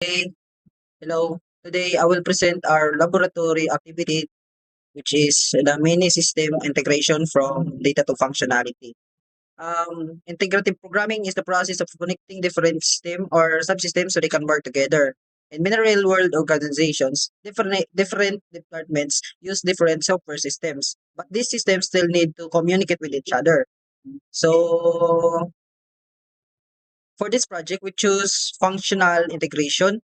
Hey, hello. Today I will present our laboratory activity, which is the mini system integration from data to functionality. Integrative programming is the process of connecting different system or subsystems so they can work together. In many real-world organizations, different departments use different software systems, but these systems still need to communicate with each other. So for this project, we choose functional integration.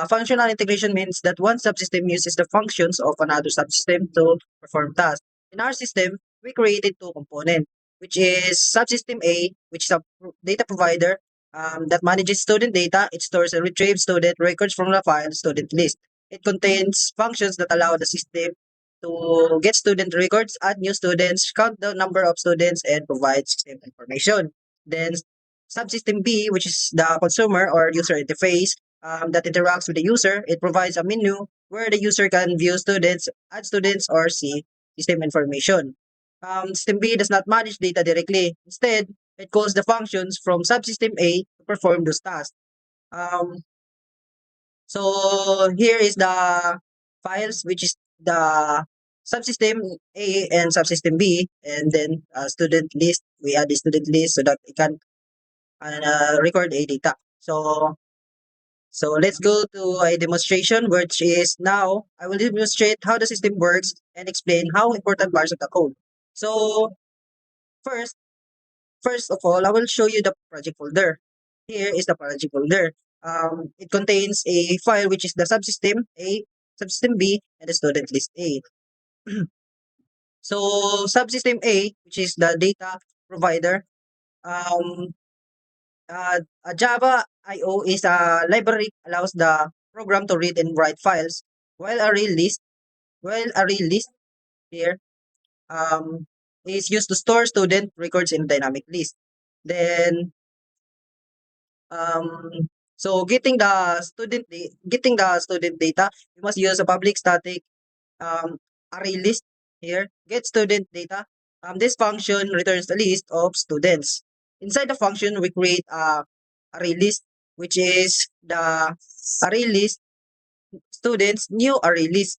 Functional integration means that one subsystem uses the functions of another subsystem to perform tasks. In our system, we created two components, which is subsystem A, which is a data provider that manages student data. It stores and retrieves student records from the file student list. It contains functions that allow the system to get student records, add new students, count the number of students, and provide system information. Then subsystem B, which is the consumer or user interface that interacts with the user, it provides a menu where the user can view students, add students, or see system information. System B does not manage data directly. Instead, it calls the functions from subsystem A to perform those tasks. Um, so here is the files, which is the subsystem A and subsystem B, and then student list. We add the student list so that it can record a data. So let's go to a demonstration, which is now I will demonstrate how the system works and explain how important parts of the code. So first, first of all, I will show you the project folder. Here is the project folder. It contains a file which is the subsystem A, subsystem B, and the student list A. So subsystem A, which is the data provider, um, a Java IO is a library allows the program to read and write files, while a array list here um, is used to store student records in dynamic list. Then um, so getting the student data, you must use a public static array list here. Get student data. This function returns the list of students. Inside the function, we create a array list, which is the array list students new array list.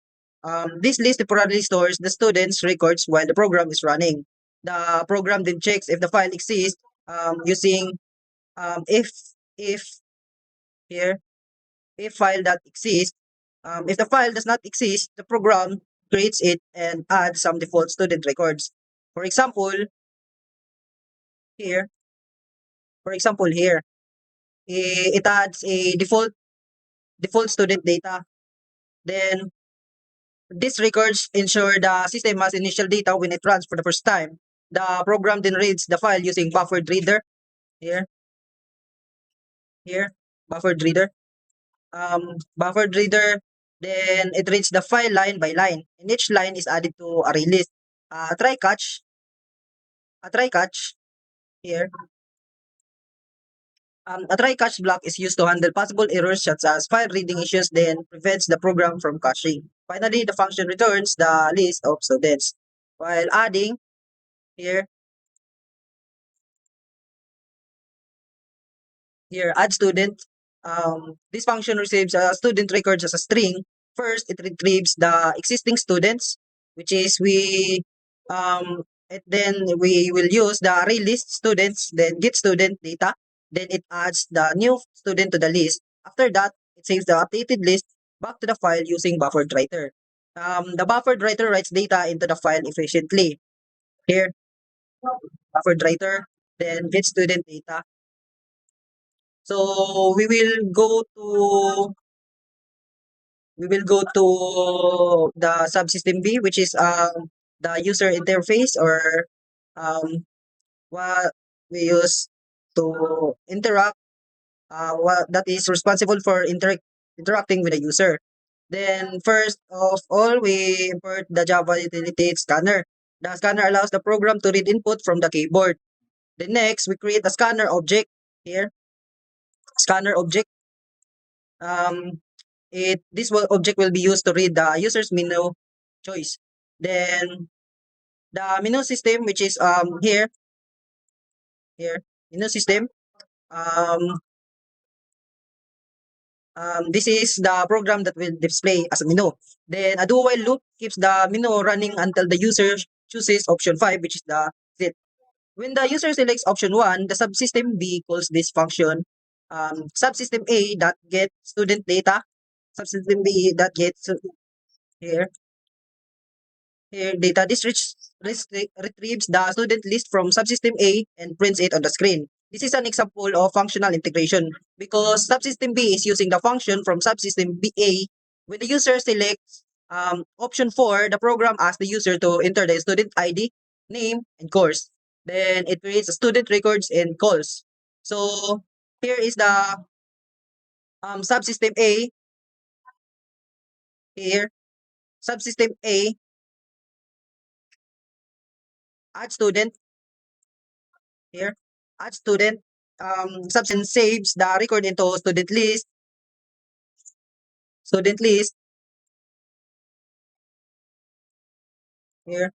This list temporarily stores the students' records while the program is running. The program then checks if the file exists using if here if file that exists. If the file does not exist, the program creates it and adds some default student records. For example, here, here, it adds a default student data. Then these records ensure the system has initial data when it runs for the first time. The program then reads the file using buffered reader. Here, here, buffered reader. Buffered reader. Then it reads the file line by line, and each line is added to array list. Try catch. A try catch here. A try catch block is used to handle possible errors such as file reading issues, then prevents the program from caching. Finally, the function returns the list of students. While adding here, add student. This function receives student records as a string. First, it retrieves the existing students, which is then we will use the array list students, then get student data, then it adds the new student to the list. After that, it saves the updated list back to the file using buffered writer. The buffered writer writes data into the file efficiently. Here, buffered writer, then get student data. So we will go to the subsystem B, which is the user interface or what we use to interact, what that is responsible for interacting with the user. Then first of all, we import the Java utility scanner. The scanner allows the program to read input from the keyboard. Then next, we create a scanner object here. Scanner object. Um, object will be used to read the user's menu choice. Then the menu system, which is here menu system. Um, This is the program that will display as a menu. Then a do while loop keeps the menu running until the user chooses option 5, which is the exit. When the user selects option 1, the subsystem B calls this function subsystem A that get student data, subsystem B that gets here data. This retrieves the student list from subsystem A and prints it on the screen. This is an example of functional integration because subsystem B is using the function from subsystem A. When the user selects option 4, the program asks the user to enter the student ID, name, and course. Then it creates student records and calls. So here is the subsystem A. Here, subsystem A, add student. Here, add student. Subsystem saves the record into student list. Student list. Here,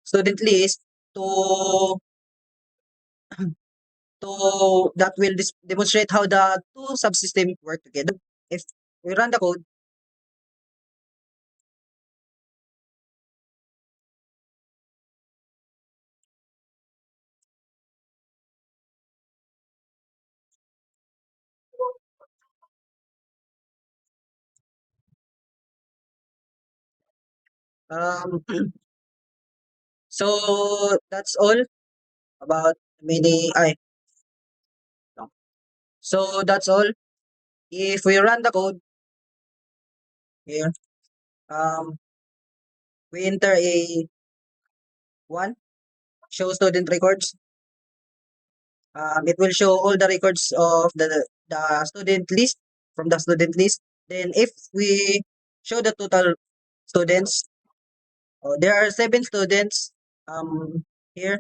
student list to that will demonstrate how the two subsystems work together. If we run the code, um, so that's all about mini. No. So that's all. If we run the code here, um, we enter a one show student records. It will show all the records of the student list from the student list. Then if we show the total students, there are 7 students here.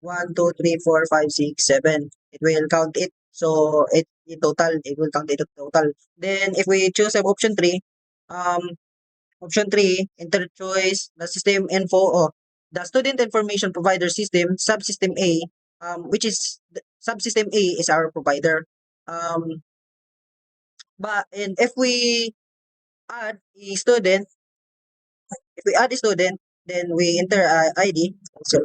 1, 2, 3, 4, 5, 6, 7. It will count it. So it in total, it will count it in total. Then if we choose option 3, um, option 3, enter choice, the system info, the student information provider system, subsystem A, which is subsystem A is our provider. But and if we add a student, if we add a student, then we enter ID, so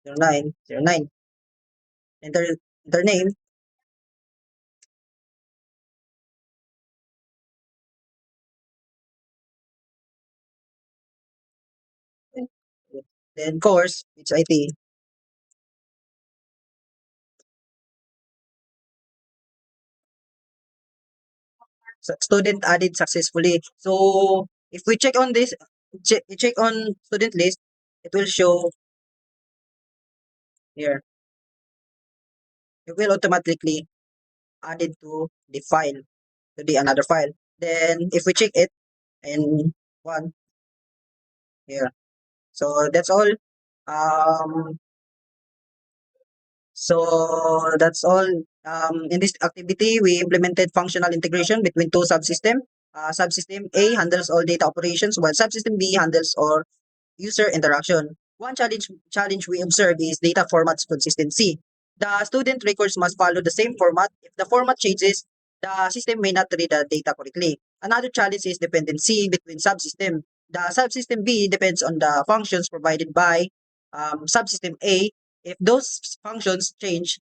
60909, enter name, then course, it's IT. So student added successfully. So if we check on this, check on student list, it will show here. It will automatically added to the file, to the another file. Then if we check it and one here. So that's all. Um, so that's all. In this activity, we implemented functional integration between two subsystems. Subsystem A handles all data operations while subsystem B handles all user interaction. One challenge we observe is data formats consistency. The student records must follow the same format. If the format changes, the system may not read the data correctly. Another challenge is dependency between subsystem. The subsystem B depends on the functions provided by subsystem A. If those functions change,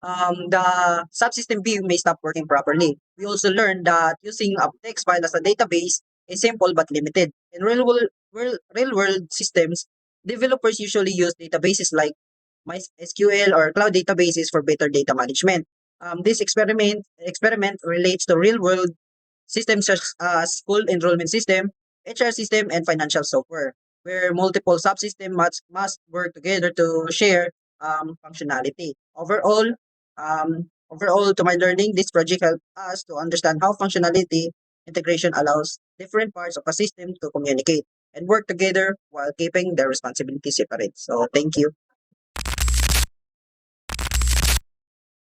the subsystem view may stop working properly. We also learned that using a text file as a database is simple but limited. In real world systems, developers usually use databases like MySQL or cloud databases for better data management. This experiment relates to real world systems such as school enrollment system, HR system, and financial software, where multiple subsystems must work together to share functionality. Overall, to my learning, this project helped us to understand how functionality integration allows different parts of a system to communicate and work together while keeping their responsibilities separate. So, thank you.